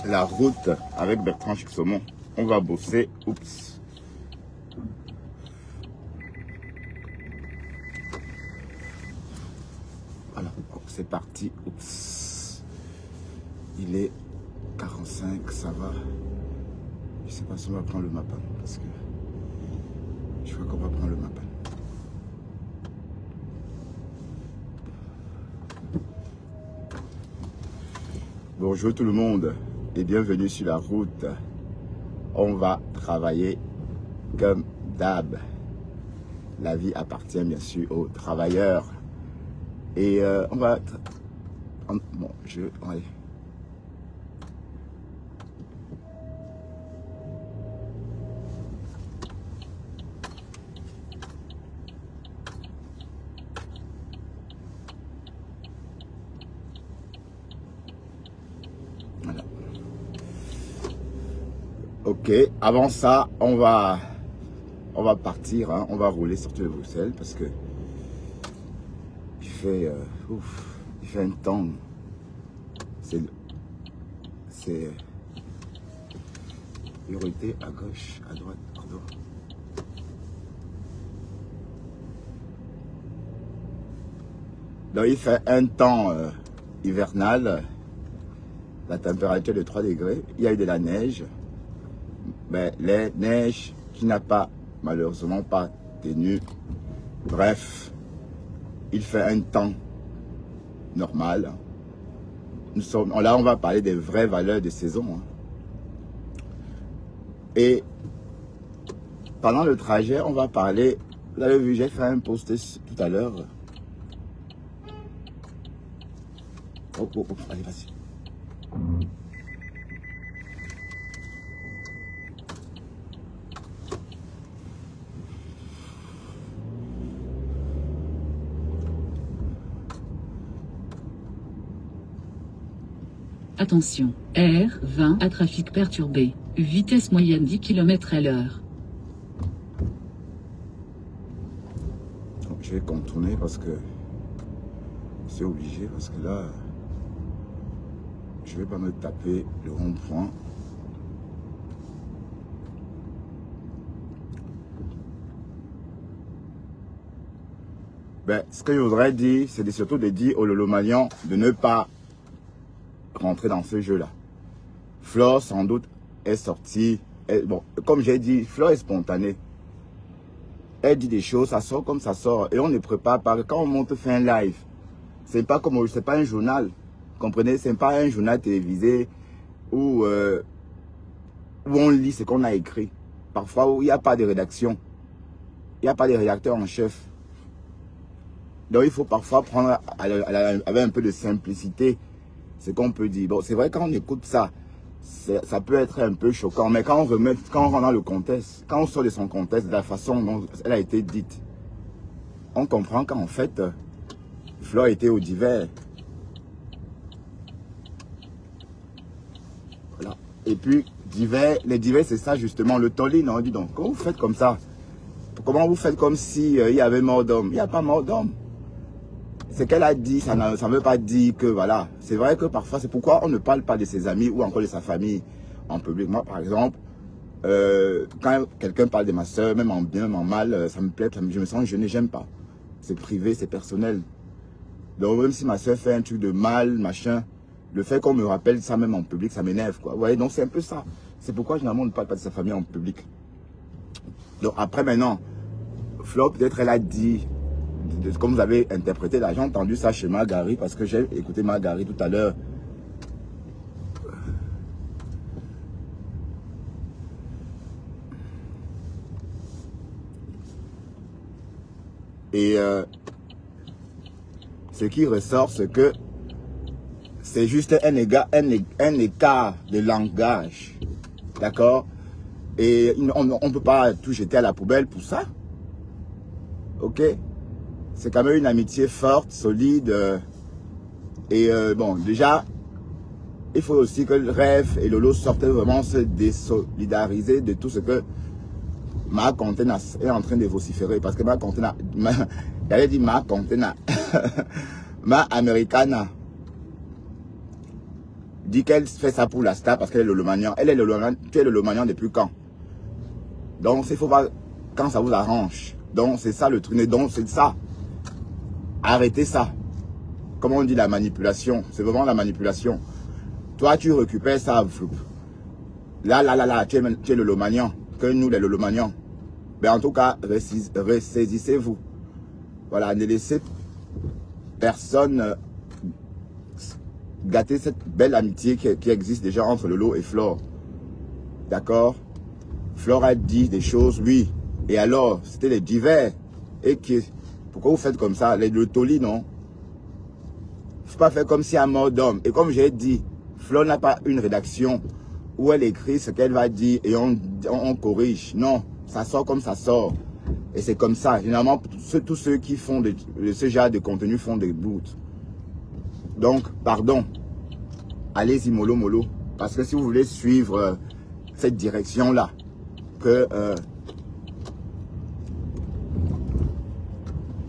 la route avec Bertrand Chixomon. On va bosser. Oups. Voilà, c'est parti. Oups. Il est 45, ça va. Je sais pas si on va prendre le mappin parce que je crois qu'on va prendre le mappin. Bonjour tout le monde et bienvenue sur la route. On va travailler comme d'hab. La vie appartient bien sûr aux travailleurs. Et on va... Bon, allez. Voilà. Ok, avant ça, on va partir, hein, on va rouler sur de Bruxelles parce que il fait un temps. C'est priorité à gauche, à droite, pardon. Donc il fait un temps hivernal, la température de 3 degrés, il y a eu de la neige, mais la neige qui n'a pas, malheureusement pas tenu. Bref, il fait un temps normal. Là, on va parler des vraies valeurs de saison. Hein. Et pendant le trajet, on va parler, vous avez vu, j'ai fait un post tout à l'heure. Allez, vas-y. Attention, R20 à trafic perturbé, vitesse moyenne 10 km/h. Je vais contourner parce que c'est obligé, parce que là, je vais pas me taper le rond-point. Ben, ce que je voudrais dire, c'est surtout de dire aux Lolomalians de ne pas rentrer dans ce jeu-là. Flore, sans doute, est sortie. Bon, comme j'ai dit, Flore est spontanée. Elle dit des choses, ça sort comme ça sort. Et on ne prépare pas. Quand on monte faire un live, c'est pas comme, c'est pas un journal. Comprenez? C'est pas un journal télévisé où on lit ce qu'on a écrit. Parfois, où il n'y a pas de rédaction. Il n'y a pas de rédacteur en chef. Donc, il faut parfois prendre avec un peu de simplicité ce qu'on peut dire. Bon, c'est vrai, quand on écoute ça, ça peut être un peu choquant. Mais quand on rentre dans le contexte, quand on sort de son contexte, de la façon dont elle a été dite, on comprend qu'en fait, Flore était au divers. Voilà. Et puis, les divers, c'est ça justement, le tollé, on dit donc, comment vous faites comme ça? Comment vous faites comme si il y avait mort d'homme? Il n'y a pas mort d'homme. Ce qu'elle a dit, ça ne veut pas dire que, voilà. C'est vrai que parfois, c'est pourquoi on ne parle pas de ses amis ou encore de sa famille en public. Moi, par exemple, quand quelqu'un parle de ma soeur, même en bien, même en mal, ça me plaît, je me sens gêné, j'aime pas. C'est privé, c'est personnel. Donc, même si ma soeur fait un truc de mal, machin, le fait qu'on me rappelle ça même en public, ça m'énerve, quoi. Vous voyez, donc c'est un peu ça. C'est pourquoi, généralement, on ne parle pas de sa famille en public. Donc, après, maintenant, Flore, peut-être, elle a dit, comme vous avez interprété, là, j'ai entendu ça chez Margari, parce que j'ai écouté Margari tout à l'heure. Et ce qui ressort, c'est que c'est juste un écart de langage. D'accord? Et on ne peut pas tout jeter à la poubelle pour ça. Ok? C'est quand même une amitié forte, solide. Et bon, déjà, il faut aussi que le Rêve et Lolo sortent vraiment se désolidariser de tout ce que Marc Contena est en train de vociférer. Parce que Marc Contena, j'allais dire Marc Contena, Marc Americana. dit qu'elle fait ça pour la star parce qu'elle est lolomanian. Elle est lolomanian. Tu es lolomanian depuis quand? Donc, il faut pas quand ça vous arrange. Donc, c'est ça le truc. Donc, c'est ça. Arrêtez ça. Comment on dit la manipulation? C'est vraiment la manipulation. Toi, tu récupères ça. Là, tu es lolomanian. Que nous, les lolomanians. Mais en tout cas, ressaisissez-vous. Voilà, ne laissez personne gâter cette belle amitié qui existe déjà entre Lolo et Flore. D'accord? Flore a dit des choses, oui. Et alors, c'était les divers. Et pourquoi vous faites comme ça? Le toli, non? Faut pas faire comme si à mort d'homme. Et comme j'ai dit, Flore n'a pas une rédaction où elle écrit ce qu'elle va dire et on corrige. Non, ça sort comme ça sort. Et c'est comme ça. Généralement, tous ceux qui font ce genre de contenu font des bouts. Donc, pardon. Allez-y, mollo, mollo. Parce que si vous voulez suivre cette direction-là,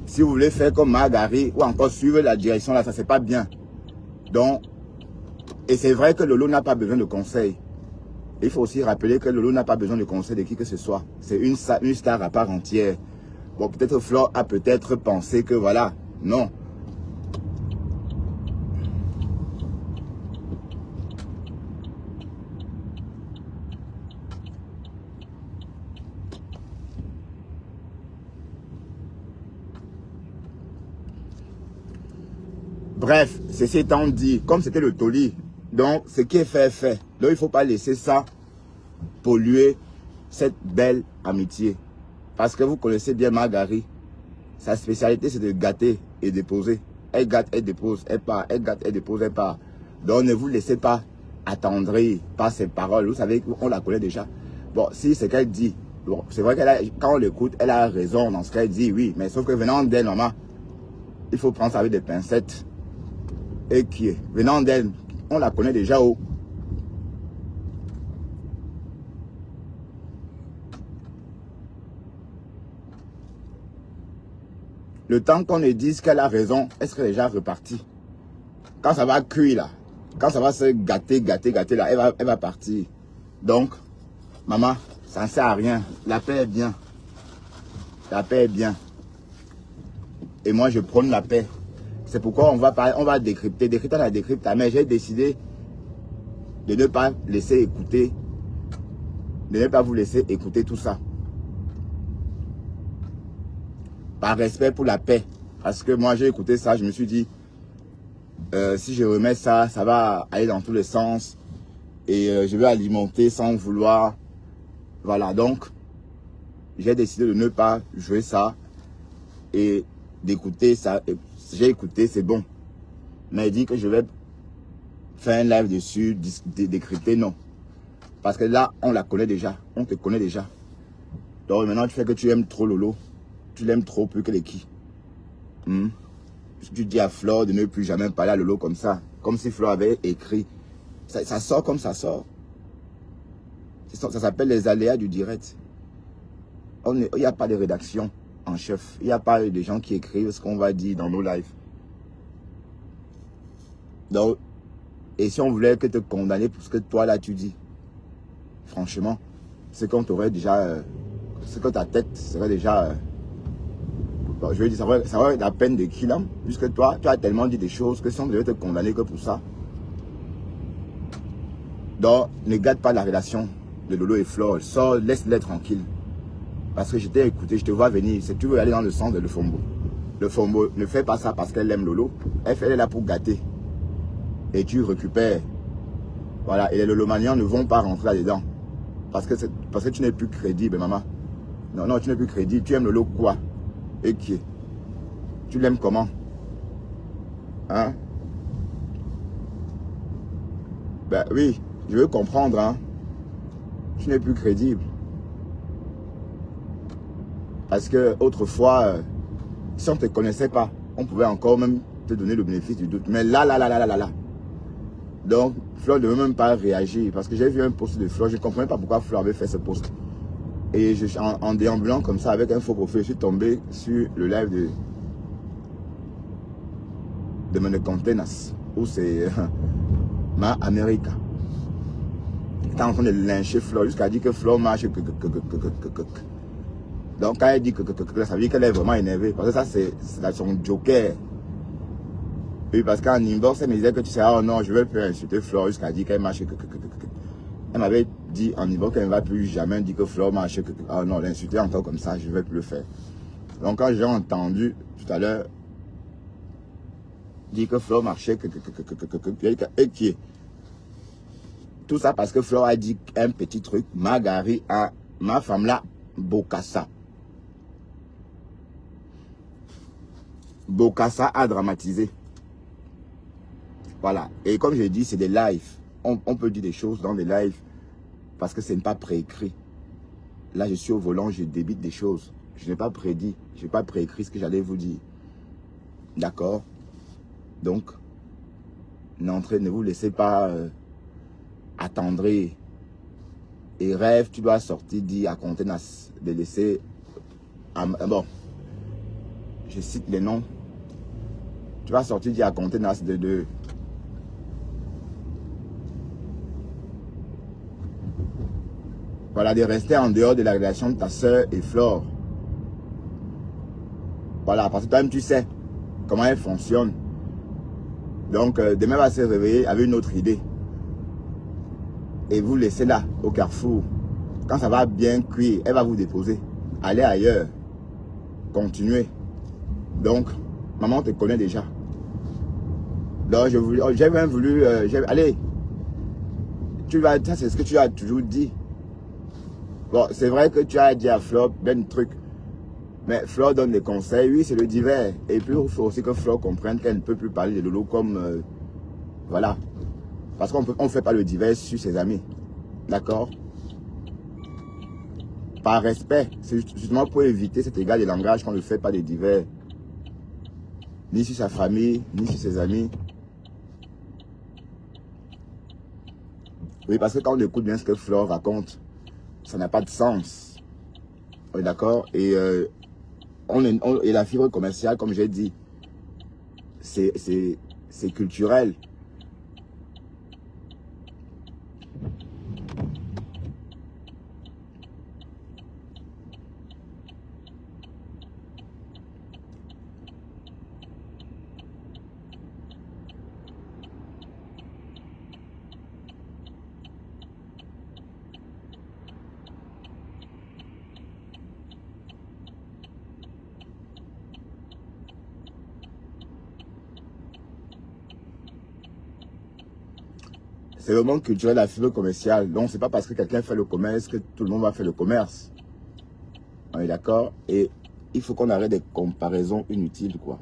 si vous voulez faire comme Margari ou encore suivre la direction là, ça c'est pas bien. Donc, et c'est vrai que Lolo n'a pas besoin de conseils. Il faut aussi rappeler que Lolo n'a pas besoin de conseils de qui que ce soit. C'est une star à part entière. Bon, peut-être Flore a peut-être pensé que voilà, non. Bref, ceci étant dit, comme c'était le toli, donc ce qui est fait est fait. Donc il ne faut pas laisser ça polluer cette belle amitié. Parce que vous connaissez bien Margari. Sa spécialité c'est de gâter et déposer. Elle gâte, elle dépose, elle part. Elle gâte, elle dépose, elle part. Donc ne vous laissez pas attendrir par ses paroles. Vous savez qu'on la connaît déjà. Bon, si c'est qu'elle dit, bon, c'est vrai qu'elle quand on l'écoute, elle a raison dans ce qu'elle dit, oui. Mais sauf que venant d'elle, maman, il faut prendre ça avec des pincettes. Et qui est venant d'elle, on la connaît déjà. Oh. Le temps qu'on ne dise qu'elle a raison, est-ce qu'elle est déjà repartie? Quand ça va cuire là, quand ça va se gâter là, elle va partir. Donc, maman, ça ne sert à rien. La paix est bien. La paix est bien. Et moi, je prône la paix. C'est pourquoi on va décrypter. Décrypter la décrypte. Mais j'ai décidé de ne pas laisser écouter, de ne pas vous laisser écouter tout ça. Par respect pour la paix. Parce que moi, j'ai écouté ça, je me suis dit, si je remets ça, ça va aller dans tous les sens. Et je vais alimenter sans vouloir. Voilà, donc, j'ai décidé de ne pas jouer ça. Et d'écouter ça. J'ai écouté, c'est bon. Mais il dit que je vais faire un live dessus, décrypter, non. Parce que là, on la connaît déjà. On te connaît déjà. Donc maintenant, tu fais que tu aimes trop Lolo. Tu l'aimes trop plus que les qui. Tu dis à Flore de ne plus jamais parler à Lolo comme ça. Comme si Flore avait écrit. Ça sort comme ça sort. Ça s'appelle les aléas du direct. Il n'y a pas de rédaction en chef. Il n'y a pas de gens qui écrivent ce qu'on va dire dans nos lives. Donc, et si on voulait que te condamner pour ce que toi là tu dis, franchement, c'est qu'on t'aurait déjà, c'est que ta tête serait déjà, bon, je veux dire, ça va être la peine de qui là, puisque toi, tu as tellement dit des choses que si on devait te condamner que pour ça. Donc, ne gâte pas la relation de Lolo et Flore. Sors, laisse-les tranquilles. Parce que je t'ai écouté, je te vois venir. Si tu veux aller dans le sens de Le Fombo. Le Fombo ne fait pas ça parce qu'elle aime Lolo. Elle est là pour gâter. Et tu récupères. Voilà. Et les Lolomanians ne vont pas rentrer là-dedans. Parce que tu n'es plus crédible, maman. Non, non, tu n'es plus crédible. Tu aimes Lolo quoi? Et qui? Tu l'aimes comment? Hein? Ben oui, je veux comprendre, hein. Tu n'es plus crédible. Parce que autrefois, si on ne te connaissait pas, on pouvait encore même te donner le bénéfice du doute. Mais là. Donc, Flore ne veut même pas réagir. Parce que j'ai vu un post de Flore, je ne comprenais pas pourquoi Flore avait fait ce post. Et en déambulant comme ça, avec un faux profil, je suis tombé sur le live de Mene Contenas. Où c'est Ma America. Il était en train de lyncher Flore jusqu'à dire que Flore marche. Donc quand elle dit ça veut dire qu'elle est vraiment énervée. Parce que ça, c'est son joker. Oui, parce qu'en inbox, elle me disait que tu sais, oh non, je ne vais plus insulter Flore jusqu'à dire qu'elle marche. Elle m'avait dit en inbox qu'elle ne va plus jamais dire que Flore marche. Oh non, l'insulter encore comme ça, je ne vais plus le faire. Donc quand j'ai entendu tout à l'heure dire que Flore marchait, et qui est tout ça parce que Flore a dit un petit truc, Magari à ma femme là, Bokassa. Bokassa a dramatisé. Voilà. Et comme je dis, c'est des lives. On peut dire des choses dans des lives parce que ce n'est pas préécrit. Là, je suis au volant, je débite des choses. Je n'ai pas prédit, je n'ai pas préécrit ce que j'allais vous dire. D'accord? Donc, n'entrez, ne vous laissez pas attendrir. Et rêve, tu dois sortir, dire à Contenas, de laisser... bon, je cite les noms. Tu vas sortir, dire à Contenas de voilà, de rester en dehors de la relation de ta soeur et Flore. Voilà, parce que toi-même, tu sais comment elle fonctionne. Donc, demain, elle va se réveiller avec une autre idée. Et vous laissez là, au carrefour. Quand ça va bien cuire, elle va vous déposer. Allez ailleurs. Continuez. Donc, maman te connaît déjà. Donc, j'ai même voulu... allez, ça c'est ce que tu as toujours dit. Bon, c'est vrai que tu as dit à Flore ben truc. Mais Flore donne des conseils. Oui, c'est le divers. Et puis, il faut aussi que Flore comprenne qu'elle ne peut plus parler de Lolo comme... voilà. Parce qu'on ne fait pas le divers sur ses amis. D'accord? Par respect. C'est justement pour éviter cet égal de langage qu'on ne fait pas de divers. Ni sur sa famille, ni sur ses amis. Oui, parce que quand on écoute bien ce que Flore raconte, ça n'a pas de sens. On est d'accord? Et, et la fibre commerciale, comme j'ai dit, c'est culturel. C'est le monde culturel, la fibre commerciale. Donc, c'est pas parce que quelqu'un fait le commerce que tout le monde va faire le commerce. On est d'accord? Et il faut qu'on arrête des comparaisons inutiles, quoi.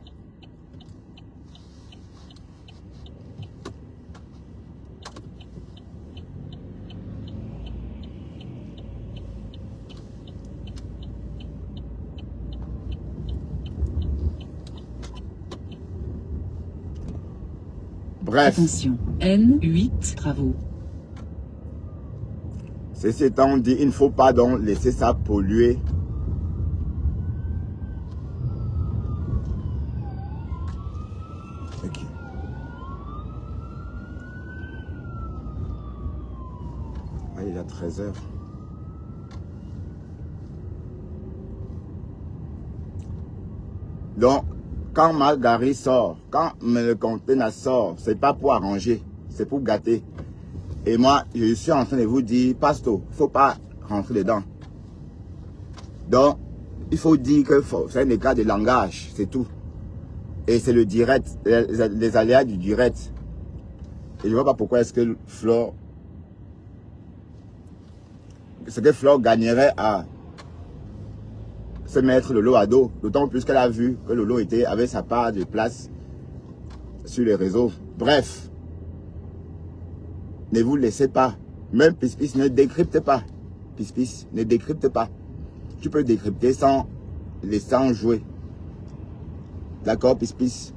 Bref. Attention, N8 travaux. Ceci étant dit, il ne faut pas donc laisser ça polluer. Ok. Ah, il est à 13h. Donc, quand Margari sort, quand le conteneur sort, c'est pas pour arranger, c'est pour gâter. Et moi, je suis en train de vous dire, Pasto, il ne faut pas rentrer dedans. Donc, il faut dire que c'est un écart de langage, c'est tout. Et c'est le direct, les aléas du direct. Et je ne vois pas pourquoi est-ce que Flore gagnerait à se mettre Lolo à dos. D'autant plus qu'elle a vu que Lolo avait sa part de place sur les réseaux. Bref. Ne vous laissez pas. Même Pispis, ne décrypte pas. Pispis, ne décrypte pas. Tu peux décrypter sans jouer. D'accord, Pispis?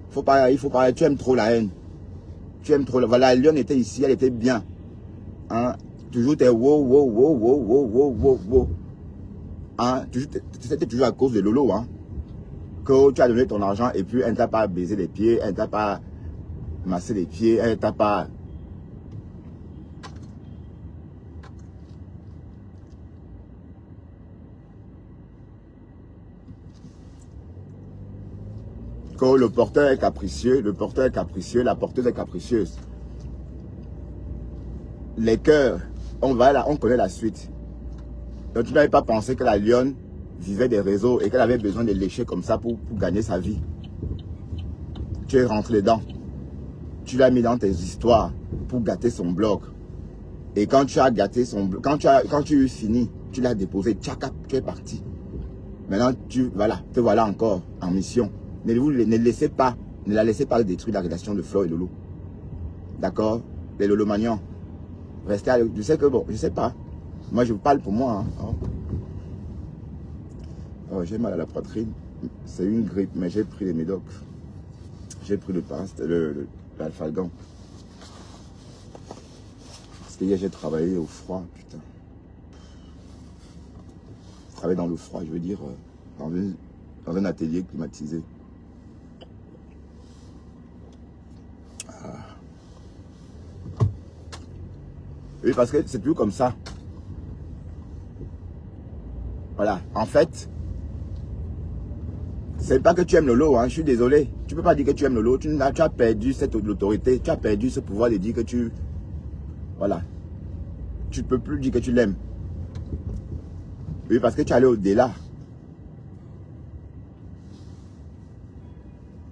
Il faut pas. Tu aimes trop la haine. Tu aimes trop. Voilà, Lyon était ici, elle était bien. Hein? Toujours t'es wow. Hein? C'était toujours à cause de Lolo. Hein? Que tu as donné ton argent et puis elle ne t'a pas baisé les pieds, elle ne t'a pas massé les pieds, elle ne t'a pas que le porteur est capricieux, la porteuse est capricieuse. Les cœurs, on connaît la suite. Donc tu n'avais pas pensé que la lionne vivait des réseaux et qu'elle avait besoin de lécher comme ça pour gagner sa vie. Tu es rentré dedans. Tu l'as mis dans tes histoires pour gâter son blog. Et quand tu as gâté son blog, quand tu as fini, tu l'as déposé, tchaka, tu es parti. Maintenant, te voilà encore en mission. Ne la laissez pas détruire la relation de Flo et Lolo. D'accord? Les Lolomanians. Restez à je sais que bon, je sais pas. Moi, je vous parle pour moi. Hein. Oh, j'ai mal à la poitrine. C'est une grippe, mais j'ai pris les médocs. J'ai pris l'alphalgan. Parce que hier, j'ai travaillé au froid, putain. Je travaille dans le froid, je veux dire, dans un atelier climatisé. Oui, parce que c'est plus comme ça. Voilà, en fait, c'est pas que tu aimes Lolo, hein, je suis désolé. Tu peux pas dire que tu aimes Lolo, tu as perdu cette autorité, tu as perdu ce pouvoir de dire que tu... Voilà. Tu ne peux plus dire que tu l'aimes. Oui, parce que tu es allé au-delà.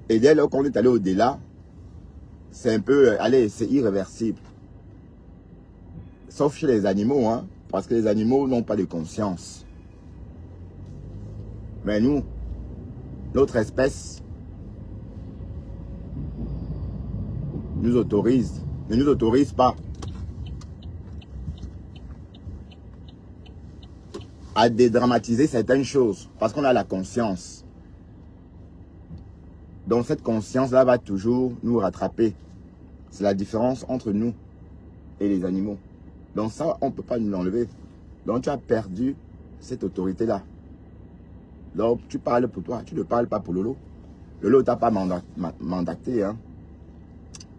Et dès lors qu'on est allé au-delà, c'est un peu... allez, c'est irréversible. Sauf chez les animaux, hein, parce que les animaux n'ont pas de conscience. Mais nous, notre espèce ne nous autorise pas à dédramatiser certaines choses parce qu'on a la conscience. Donc cette conscience-là va toujours nous rattraper. C'est la différence entre nous et les animaux. Donc ça, on ne peut pas nous l'enlever. Donc tu as perdu cette autorité-là. Donc tu parles pour toi, tu ne parles pas pour Lolo. Lolo ne t'a pas mandaté. Hein.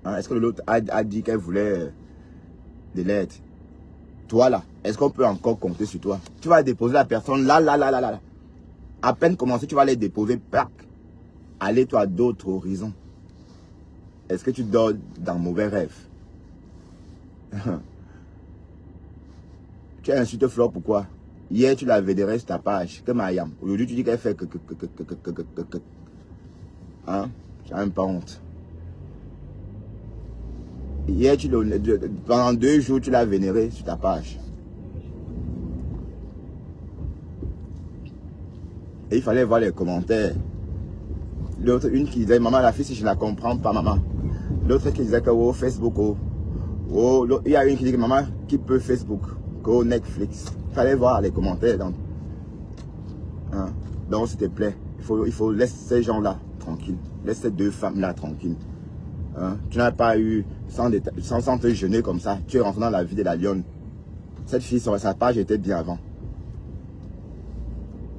Est-ce que Lolo a dit qu'elle voulait de l'aide? Toi là, est-ce qu'on peut encore compter sur toi? Tu vas déposer la personne là. À peine commencé, tu vas les déposer, pac. Allez toi à d'autres horizons. Est-ce que tu dors dans mauvais rêves? Tu as insulté Flore pourquoi? Hier tu la vénérais sur ta page, que Mayam. Aujourd'hui tu dis qu'elle fait que. Hein? Tu n'as même pas honte. Hier, pendant 2 jours, tu l'as vénéré sur ta page. Et il fallait voir les commentaires. L'autre, une qui disait, maman, la fille, si je ne la comprends pas, maman. L'autre qui disait que, oh, Facebook, il y a une qui dit que, maman, qui peut Facebook, que Netflix. Il fallait voir les commentaires. Donc s'il te plaît, il faut laisser ces gens-là tranquilles. Laisse ces 2 femmes-là tranquilles. Tu n'as pas eu, sans te gêner comme ça, tu es rentré dans la vie de la lionne. Cette fille, sur sa page était bien avant.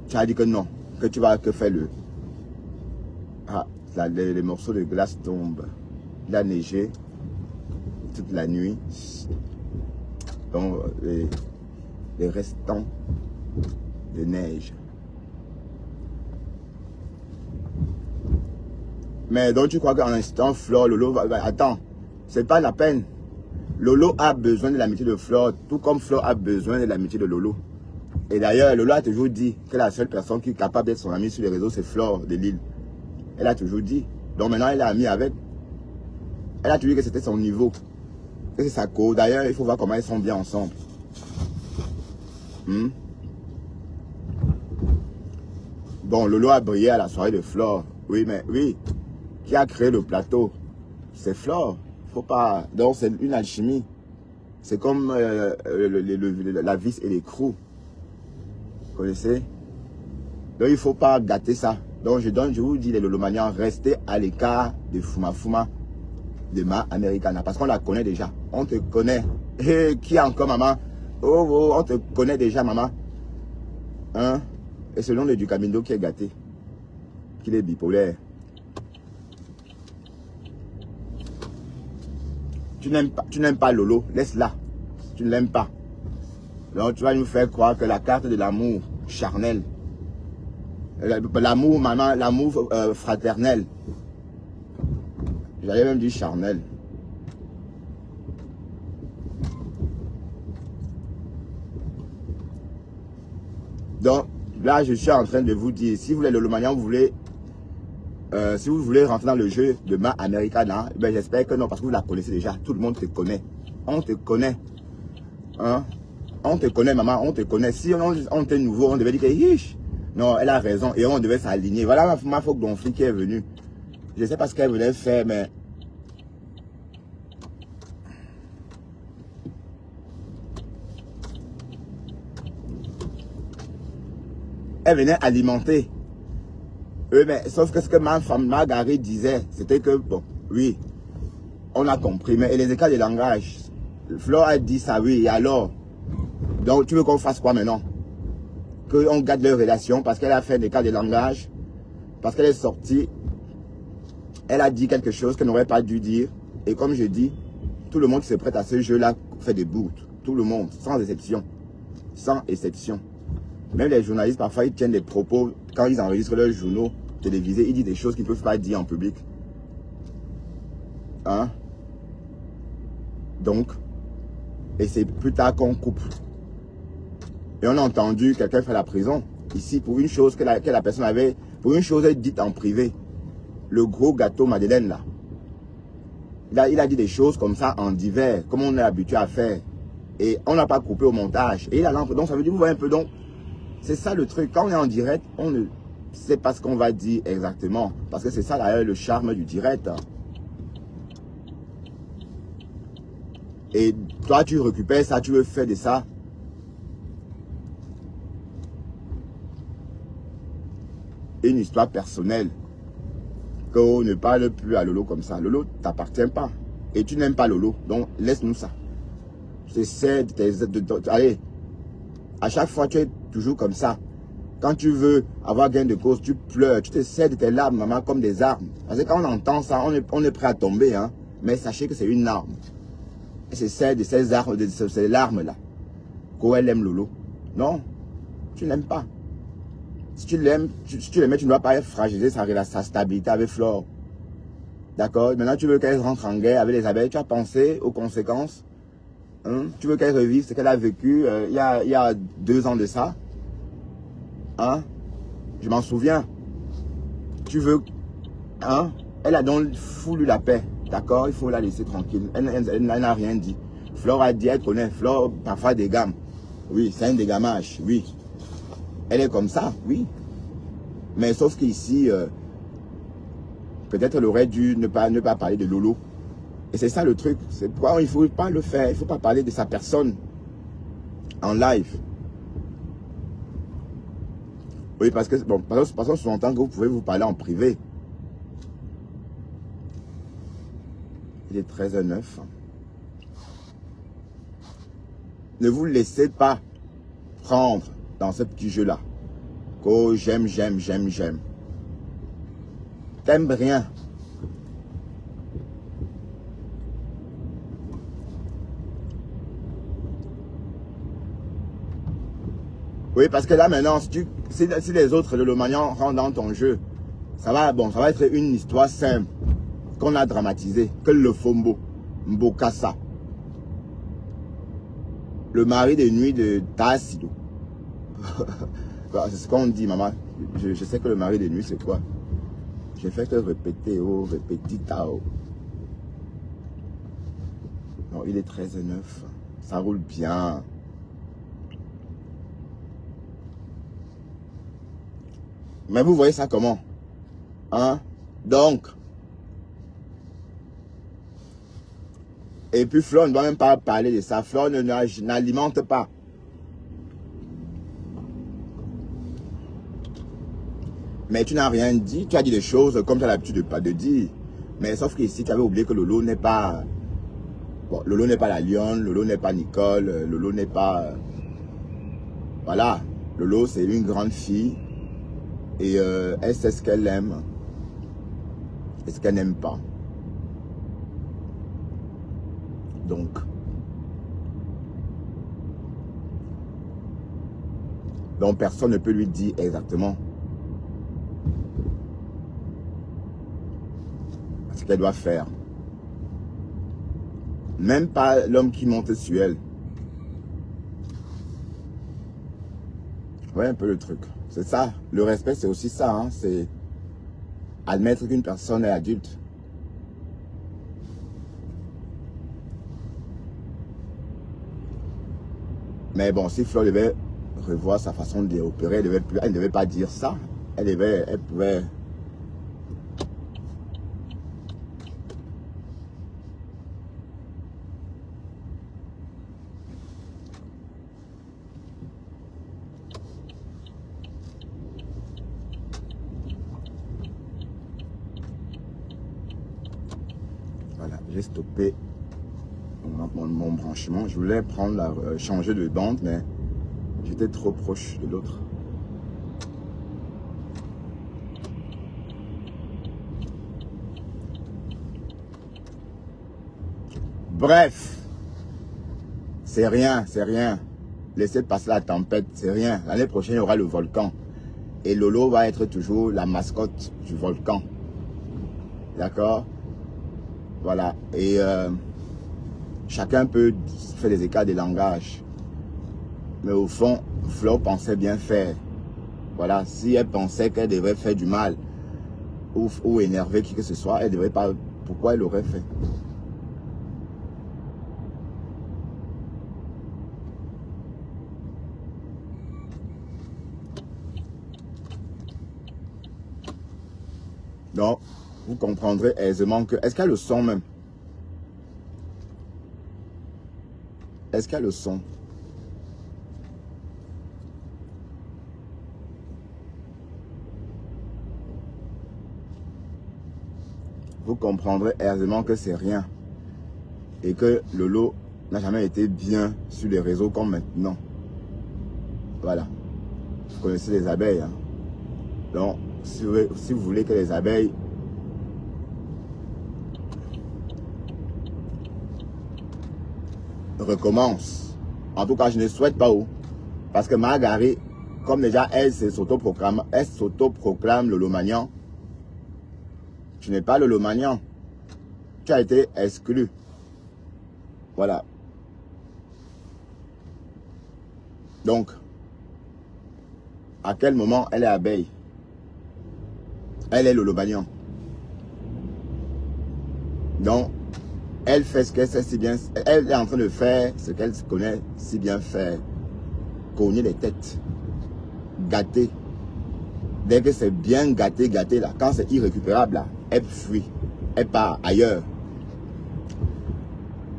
Tu as dit que non, que tu vas que faire le... les morceaux de glace tombent. Il a neigé toute la nuit. Donc, les restants de neige. Mais donc tu crois qu'en instant, Flore, Lolo, attends, c'est pas la peine. Lolo a besoin de l'amitié de Flore, tout comme Flore a besoin de l'amitié de Lolo. Et d'ailleurs, Lolo a toujours dit que la seule personne qui est capable d'être son amie sur les réseaux, c'est Flore de Lille. Elle a toujours dit. Donc maintenant, elle est amie avec. Elle a toujours dit que c'était son niveau. Que c'est sa co. D'ailleurs, il faut voir comment ils sont bien ensemble. Bon, Lolo a brillé à la soirée de Flore. Oui, mais oui. Qui a créé le plateau? C'est Flore. Faut pas. Donc c'est une alchimie. C'est comme la vis et l'écrou. Vous connaissez? Donc il ne faut pas gâter ça. Donc je vous dis les Lolomanians, restez à l'écart de Fuma de Ma Americana. Parce qu'on la connaît déjà. On te connaît. Et qui a encore maman? Oh, on te connaît déjà maman. Hein? Et c'est le nom de Ducamindo qui est gâté. Qu'il est bipolaire. Tu n'aimes pas Lolo, laisse-la. Tu ne l'aimes pas. Donc tu vas nous faire croire que la carte de l'amour charnel, l'amour maman, l'amour fraternel, J'allais même dire charnel. Donc, là, je suis en train de vous dire, si vous voulez Lolomanian, si vous voulez rentrer dans le jeu de Ma Americana, ben j'espère que non, parce que vous la connaissez déjà. Tout le monde te connaît. On te connaît. Hein? On te connaît, maman, on te connaît. Si on était nouveau, on devait dire que hiche. Non, elle a raison et on devait s'aligner. Voilà ma faute gonflée qui est venue. Je ne sais pas ce qu'elle voulait faire, mais... elle venait alimenter. Mais sauf que ce que ma femme Marguerite disait, c'était que, bon, oui, on a compris, mais et les écarts de langage, Flore a dit ça, oui, et alors? Donc, tu veux qu'on fasse quoi maintenant? Qu'on garde leur relation parce qu'elle a fait des écarts de langage, parce qu'elle est sortie, elle a dit quelque chose qu'elle n'aurait pas dû dire, et comme je dis, tout le monde qui se prête à ce jeu-là fait des boutes. Tout le monde, sans exception. Sans exception. Même les journalistes, parfois, ils tiennent des propos, quand ils enregistrent leurs journaux télévisés, ils disent des choses qu'ils ne peuvent pas dire en public. Hein? Donc, et c'est plus tard qu'on coupe. Et on a entendu quelqu'un faire la prison, ici, pour une chose que la personne avait, pour une chose dite en privé. Le gros gâteau Madeleine, là. Il a dit des choses comme ça en divers, comme on est habitué à faire. Et on n'a pas coupé au montage. Et il a l'encre. Donc, ça veut dire, vous voyez un peu, donc, c'est ça le truc. Quand on est en direct, on ne sait pas ce qu'on va dire exactement. Parce que c'est ça d'ailleurs le charme du direct. Et toi, tu récupères ça, tu veux faire de ça. Une histoire personnelle. Qu'on ne parle plus à Lolo comme ça. Lolo ne t'appartient pas. Et tu n'aimes pas Lolo. Donc, laisse-nous ça. J'essaie allez. À chaque fois, tu es toujours comme ça. Quand tu veux avoir gain de cause, tu pleures. Tu te sers de tes larmes, maman, comme des armes. Parce que quand on entend ça, on est prêt à tomber. Hein. Mais sachez que c'est une arme. Et c'est celle de ces armes, de ces larmes-là. Qu'elle aime Lolo. Non, tu n'aimes pas. Si tu l'aimes, tu l'aimais, tu ne dois pas fragiliser sa stabilité avec Flore. D'accord? Maintenant, tu veux qu'elle rentre en guerre avec les abeilles. Tu as pensé aux conséquences. Hein? Tu veux qu'elle revive ce qu'elle a vécu il y a 2 ans de ça. Hein? Je m'en souviens. Tu veux... Hein? Elle a donc foulu la paix. D'accord? Il faut la laisser tranquille. Elle n'a rien dit. Flore a dit, elle connaît. Flore, parfois des gammes. Oui, c'est un dégammage. Oui. Elle est comme ça, oui. Mais sauf qu'ici, peut-être elle aurait dû ne pas parler de Lolo. Et c'est ça le truc. C'est pourquoi il ne faut pas le faire. Il ne faut pas parler de sa personne en live. Oui, parce que, bon, passons sur longtemps que vous pouvez vous parler en privé. Il est 13h09. Ne vous laissez pas prendre dans ce petit jeu-là. Oh, j'aime. T'aimes rien. Oui, parce que là maintenant, si les autres Lolomanians rentrent dans ton jeu, ça va être une histoire simple qu'on a dramatisée, que le Fombo, Mbokassa, le mari de nuit de Tassido. C'est ce qu'on dit, maman. Je sais que le mari de nuit, c'est quoi? J'ai fait que répéter, oh, répétita, oh. Non, il est 13h09. Ça roule bien. Mais vous voyez ça comment? Hein? Donc. Et puis Flore ne doit même pas parler de ça. Flore n'alimente pas. Mais tu n'as rien dit. Tu as dit des choses comme tu as l'habitude de dire. Mais sauf qu'ici, tu avais oublié que Lolo n'est pas... Bon, Lolo n'est pas la lionne. Lolo n'est pas Nicole. Lolo n'est pas... Voilà. Lolo, c'est une grande fille. Et elle sait ce qu'elle aime et ce qu'elle n'aime pas. Donc personne ne peut lui dire exactement. ce qu'elle doit faire. Même pas l'homme qui monte sur elle. Ouais, un peu le truc. C'est ça. Le respect, c'est aussi ça. Hein. C'est admettre qu'une personne est adulte. Mais bon, si Flo devait revoir sa façon d'opérer, elle ne devait pas dire ça. Elle pouvait... Voilà, j'ai stoppé mon branchement. Je voulais prendre changer de bande, mais j'étais trop proche de l'autre. Bref, c'est rien, c'est rien. Laissez passer la tempête, c'est rien. L'année prochaine, il y aura le volcan. Et Lolo va être toujours la mascotte du volcan. D'accord? Voilà. Et chacun peut faire des écarts de langage. Mais au fond, Flo pensait bien faire. Voilà. Si elle pensait qu'elle devrait faire du mal ou énerver qui que ce soit, elle devrait pas. Pourquoi elle l'aurait fait? Donc, vous comprendrez aisément que... Est-ce qu'il y a le son même? Est-ce qu'il y a le son? Vous comprendrez aisément que c'est rien. Et que Lolo n'a jamais été bien sur les réseaux comme maintenant. Voilà. Vous connaissez les abeilles. Hein? Donc, si vous voulez que les abeilles recommencent, en tout cas, je ne souhaite pas où. Parce que Marguerite, comme déjà elle s'autoproclame Lolomanian, tu n'es pas Lolomanian. Tu as été exclu. Voilà. Donc, à quel moment elle est abeille? Elle est Lolomanian. Donc, elle fait ce qu'elle sait si bien. Elle est en train de faire ce qu'elle connaît si bien faire. Cogner les têtes. Gâter. Dès que c'est bien gâté là, quand c'est irrécupérable là, elle fuit. Elle part ailleurs.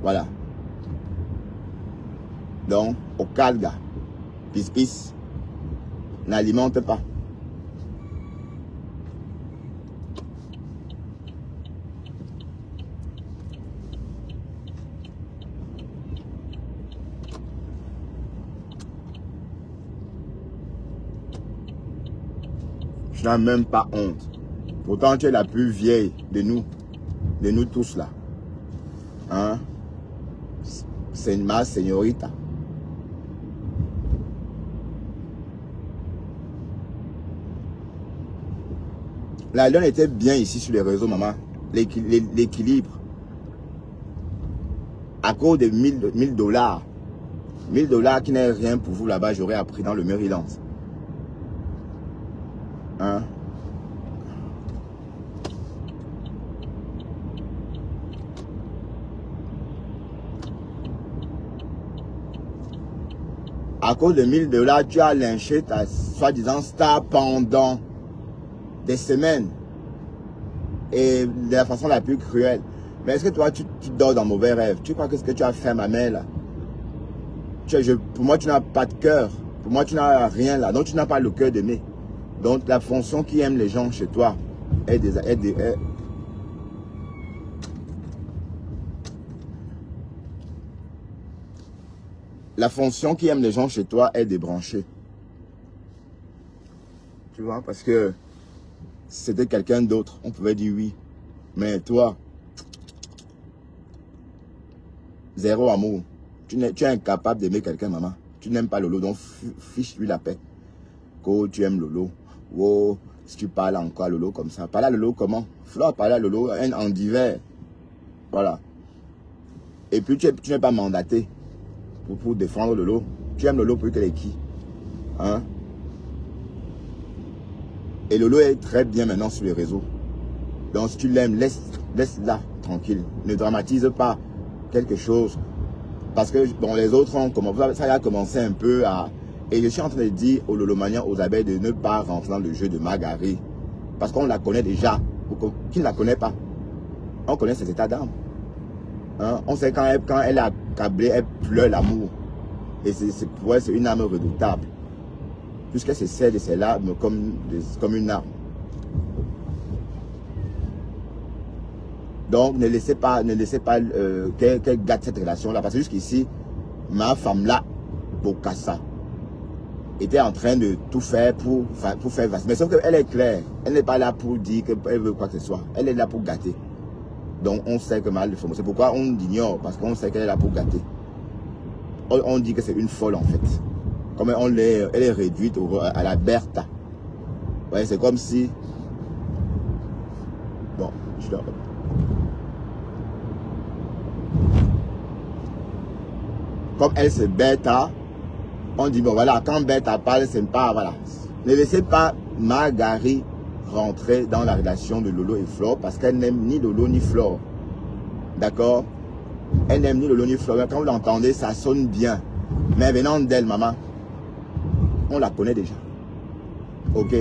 Voilà. Donc, au calga, pis, n'alimente pas. Je n'ai même pas honte. Pourtant, tu es la plus vieille de nous tous là. Hein? C'est ma señorita. La donne était bien ici sur les réseaux, maman. L'équilibre. À cause de 1000 dollars. 1000 dollars qui n'est rien pour vous là-bas, j'aurais appris dans le Maryland. Hein? À cause de 1000 dollars, tu as lynché ta soi-disant star pendant des semaines. Et de la façon la plus cruelle. Mais est-ce que toi, tu dors dans mauvais rêves? Tu crois que ce que tu as fait, ma mère, là? Pour moi, tu n'as pas de cœur. Pour moi, tu n'as rien là. Donc, tu n'as pas le cœur d'aimer. Donc, la fonction qui aime les gens chez toi est la fonction qui aime les gens chez toi est débranchée. Tu vois, parce que si c'était quelqu'un d'autre, on pouvait dire oui. Mais toi, zéro amour. Tu es incapable d'aimer quelqu'un, maman. Tu n'aimes pas Lolo, donc fiche-lui la paix. Oh, tu aimes Lolo. Oh, Si tu parles encore à Lolo comme ça, parle à Lolo comment? Flore parle à Lolo en divers. Voilà. Et puis tu n'es pas mandaté pour défendre Lolo. Tu aimes Lolo plus qu'elle est qui? Hein? Et Lolo est très bien maintenant sur les réseaux. Donc si tu l'aimes, laisse-la tranquille. Ne dramatise pas quelque chose. Parce que bon, les autres ont commencé, ça a commencé un peu à... Et je suis en train de dire aux Lolomaniens, aux abeilles de ne pas rentrer dans le jeu de Margaret. Parce qu'on la connaît déjà. Qui ne la connaît pas? On connaît ses états d'âme. Hein? On sait quand elle a câblé, elle pleure l'amour. Et pour elle, c'est une âme redoutable. Puisqu'elle se sert de ses larmes comme une arme. Donc, ne laissez pas qu'elle gâte cette relation-là. Parce que jusqu'ici, ma femme-là, Bokassa, était en train de tout faire pour faire vaste. Mais sauf qu'elle est claire. Elle n'est pas là pour dire qu'elle veut quoi que ce soit. Elle est là pour gâter. Donc, on sait que mal de forme. C'est pourquoi on l'ignore. Parce qu'on sait qu'elle est là pour gâter. On dit que c'est une folle, en fait. Comme elle est réduite à la Bertha. Ouais, c'est comme si... Bon, je dois... Comme elle c'est Bertha, on dit bon voilà, quand Bertha parle, c'est pas voilà. Ne laissez pas Margaret rentrer dans la relation de Lolo et Flore parce qu'elle n'aime ni Lolo ni Flore. D'accord? Elle n'aime ni Lolo ni Flore. Quand vous l'entendez, ça sonne bien. Mais venant d'elle, maman, on la connaît déjà. Ok?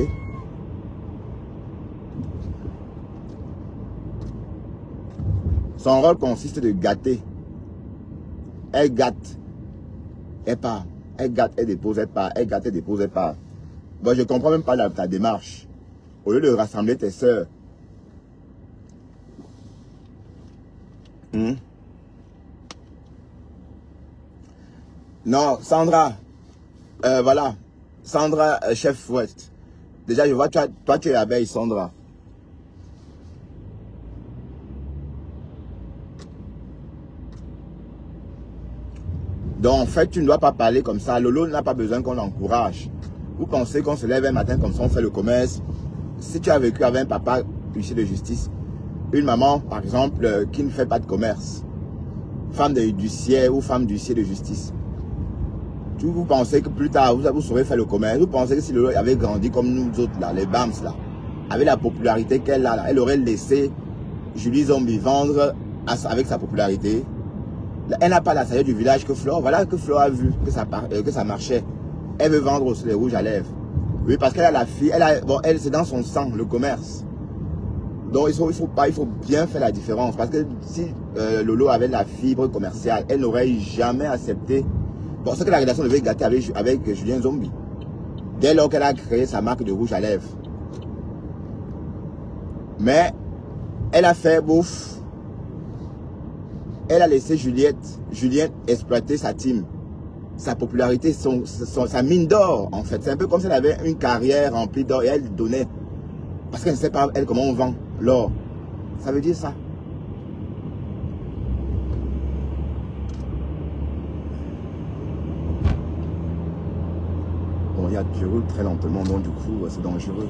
Son rôle consiste de gâter. Elle gâte. Elle part. Elle gâte, elle dépose, elle part. Elle gâte, elle dépose, elle part. Bon, je ne comprends même pas ta démarche. Au lieu de rassembler tes sœurs. Non, Sandra. Voilà. Sandra, chef Ouest. Déjà, je vois, toi, tu es abeille, Sandra. Donc, en fait, tu ne dois pas parler comme ça. Lolo n'a pas besoin qu'on l'encourage. Vous pensez qu'on se lève un matin comme ça, on fait le commerce. Si tu as vécu avec un papa huissier de justice, une maman, par exemple, qui ne fait pas de commerce, femme d'huissier ou femme d'huissier de justice, vous pensez que plus tard, vous saurez faire le commerce. Vous pensez que si Lolo avait grandi comme nous autres, là, les BAMS, là, avec la popularité qu'elle a, là, elle aurait laissé Julie Zombie vendre avec sa popularité. Elle n'a pas la sagesse du village que Flore. Voilà que Flore a vu que ça marchait. Elle veut vendre aussi les rouges à lèvres. Oui, parce qu'elle a la fille. Elle c'est dans son sang, le commerce. Donc, il faut bien faire la différence. Parce que si Lolo avait la fibre commerciale, elle n'aurait jamais accepté. Bon, c'est que la relation devait gâter avec Julien Zombie. Dès lors qu'elle a créé sa marque de rouge à lèvres. Mais, elle a fait bouffe. Elle a laissé Julien exploiter sa team, sa popularité, sa mine d'or en fait. C'est un peu comme si elle avait une carrière remplie d'or et elle donnait. Parce qu'elle ne sait pas elle comment on vend l'or. Ça veut dire ça. Bon, je roule très lentement, donc du coup c'est dangereux.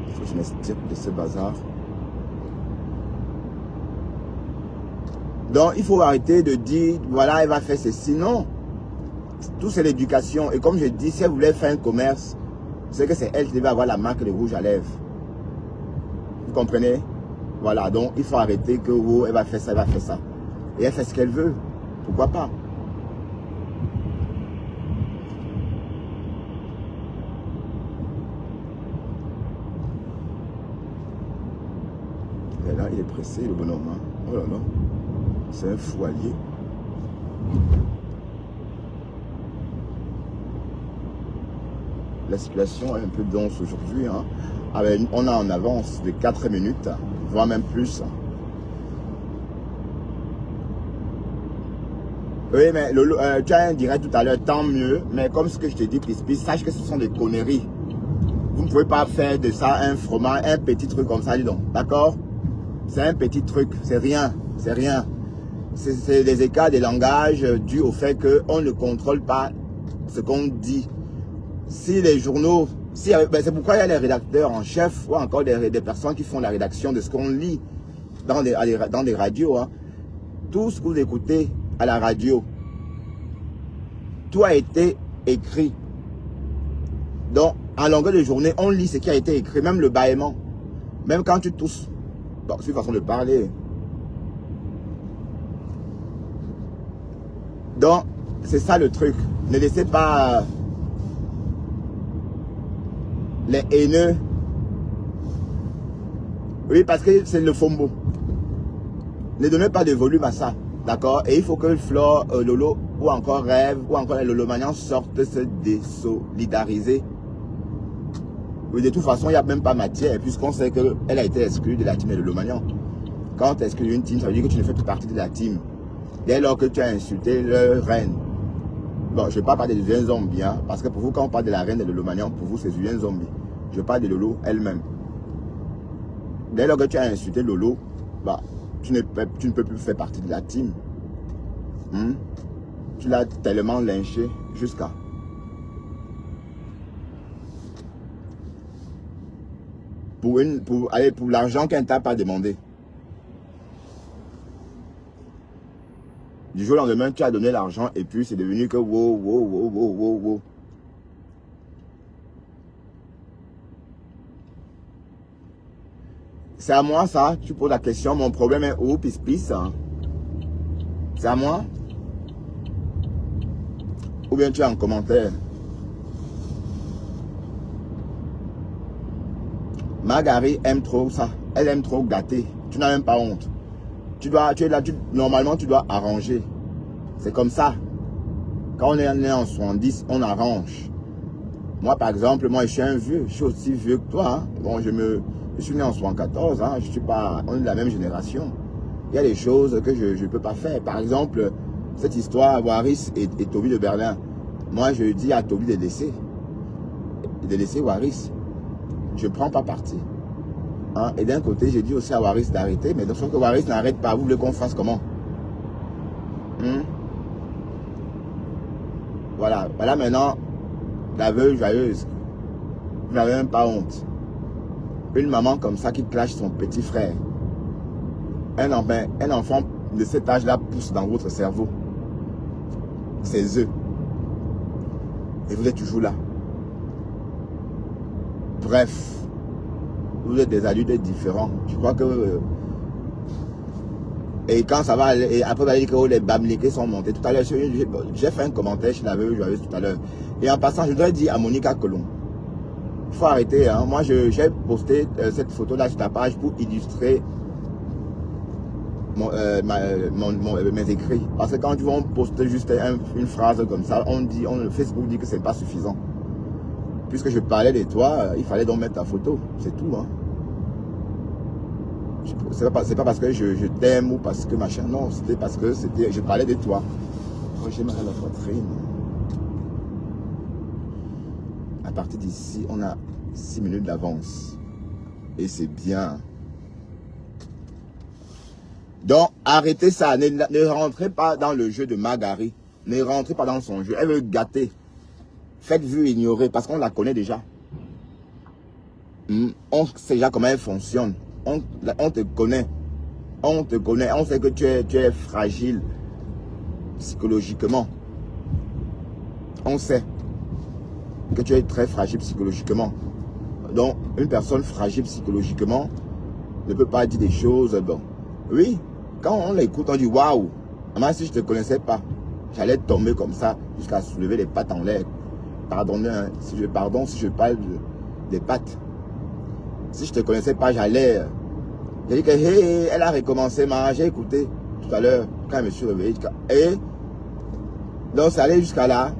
Il faut que je m'extirpe de ce bazar. Donc, il faut arrêter de dire, voilà, elle va faire ceci. Non. Tout c'est l'éducation. Et comme je dis, si elle voulait faire un commerce, c'est que c'est elle qui devait avoir la marque de rouge à lèvres. Vous comprenez? Voilà. Donc, il faut arrêter que, oh, elle va faire ça, elle va faire ça. Et elle fait ce qu'elle veut. Pourquoi pas? Et là, il est pressé, le bonhomme. Hein? Oh là là. C'est un fou allié. La situation est un peu dense aujourd'hui. Hein. On a en avance de 4 minutes, voire même plus. Oui, mais tu as un direct tout à l'heure, tant mieux. Mais comme ce que je te dis, Pispi, sache que ce sont des conneries. Vous ne pouvez pas faire de ça un fromage, un petit truc comme ça, dis donc. D'accord? C'est un petit truc, c'est rien. C'est rien. C'est des écarts de langage dus au fait qu'on ne contrôle pas ce qu'on dit. Si les journaux Si, ben c'est pourquoi il y a les rédacteurs en chef ou encore des personnes qui font la rédaction de ce qu'on lit dans des radios. Hein. Tout ce que vous écoutez à la radio, tout a été écrit. Donc, en longueur de journée, on lit ce qui a été écrit, même le bâillement. Même quand tu tousses. Bon, c'est une façon de parler. Donc, c'est ça le truc. Ne laissez pas les haineux. Oui, parce que c'est le fombo. Ne donnez pas de volume à ça. D'accord? Et il faut que Flore, Lolo, ou encore Rêve, ou encore les Lolomanians sortent se désolidariser. Oui, de toute façon, il n'y a même pas matière, puisqu'on sait qu'elle a été exclue de la team des Lolomanians. Quand tu exclus une team, ça veut dire que tu ne fais plus partie de la team. Dès lors que tu as insulté leur reine. Bon, je ne parle pas des Julien Zombie, hein, parce que pour vous, quand on parle de la reine des Lolomanians, pour vous, c'est Julien Zombie. Je parle de Lolo elle-même. Dès lors que tu as insulté Lolo, bah, tu ne peux plus faire partie de la team. Tu l'as tellement lynché jusqu'à... Pour l'argent qu'elle ne t'a pas demandé. Du jour au lendemain, tu as donné l'argent et puis c'est devenu que wow. C'est à moi ça, tu poses la question, mon problème est où, pis. Hein? C'est à moi? Ou bien tu es en commentaire? Margari aime trop ça, elle aime trop gâter, tu n'as même pas honte. Tu es là, normalement tu dois arranger. C'est comme ça. Quand on est né en 70, on arrange. Moi par exemple, moi je suis un vieux, je suis aussi vieux que toi. Hein. Bon, je suis né en 74, hein. Je suis pas, on est de la même génération. Il y a des choses que je ne peux pas faire. Par exemple, cette histoire, Waris et Toby de Berlin. Moi je dis à Toby de laisser Waris. Je ne prends pas parti. Hein? Et d'un côté, j'ai dit aussi à Waris d'arrêter, mais sauf que Waris n'arrête pas. Vous voulez qu'on fasse comment? Voilà maintenant, la veuve joyeuse. Vous n'avez même pas honte. Une maman comme ça qui clash son petit frère. Un enfant de cet âge-là pousse dans votre cerveau. Ses œufs. Et vous êtes toujours là. Bref. Vous êtes des adultes différents. Je crois que... Et quand ça va aller... Et après, on va dire que les bamliqués sont montés. Tout à l'heure, j'ai fait un commentaire chez la veuve joyeuse tout à l'heure. Et en passant, je dois dire à Monica Colomb. Il faut arrêter. Hein. Moi, j'ai posté cette photo-là sur ta page pour illustrer mes écrits. Parce que quand tu vas poster juste une phrase comme ça, Facebook dit que c'est pas suffisant. Puisque je parlais de toi, il fallait donc mettre ta photo. C'est tout. Hein. C'est pas parce que je t'aime ou parce que machin. Non, c'était parce que je parlais de toi. Oh, j'ai mal à la poitrine. À partir d'ici, on a 6 minutes d'avance. Et c'est bien. Donc, arrêtez ça. Ne rentrez pas dans le jeu de Margari. Ne rentrez pas dans son jeu. Elle veut gâter. Faites vue ignorer parce qu'on la connaît déjà. On sait déjà comment elle fonctionne. On te connaît. On te connaît. On sait que tu es fragile psychologiquement. On sait que tu es très fragile psychologiquement. Donc, une personne fragile psychologiquement ne peut pas dire des choses. Bon, oui, quand on l'écoute, on dit waouh. Moi, si je ne te connaissais pas, j'allais tomber comme ça jusqu'à soulever les pattes en l'air. Pardonnez, hein, si je parle des pattes. Si je ne te connaissais pas, j'allais. J'ai dit que hey, elle a recommencé, j'ai écouté tout à l'heure quand je me suis réveillé. Et donc, ça allait jusqu'à là.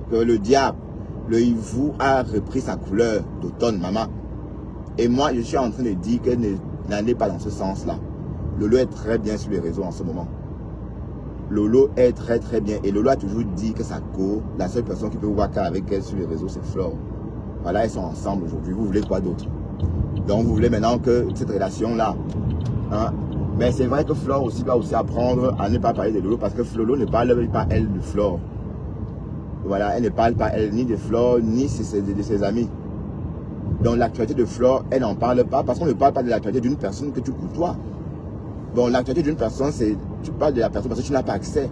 Que le diable, le hibou a repris sa couleur d'automne, maman. Et moi, je suis en train de dire que n'allez pas dans ce sens-là. Lolo est très bien sur les réseaux en ce moment. Lolo est très très bien. Et Lolo a toujours dit que sa la seule personne qui peut waka avec elle sur les réseaux, c'est Flore. Voilà, ils sont ensemble aujourd'hui. Vous voulez quoi d'autre? Donc, vous voulez maintenant que cette relation-là... Hein, mais c'est vrai que Flore aussi doit aussi apprendre à ne pas parler de Lolo parce que Lolo ne parle pas elle de Flore. Voilà, elle ne parle pas, elle, ni de Flore, ni de ses amis. Donc l'actualité de Flore, elle n'en parle pas parce qu'on ne parle pas de l'actualité d'une personne que tu côtoies. Bon, l'actualité d'une personne, c'est tu parles de la personne parce que tu n'as pas accès.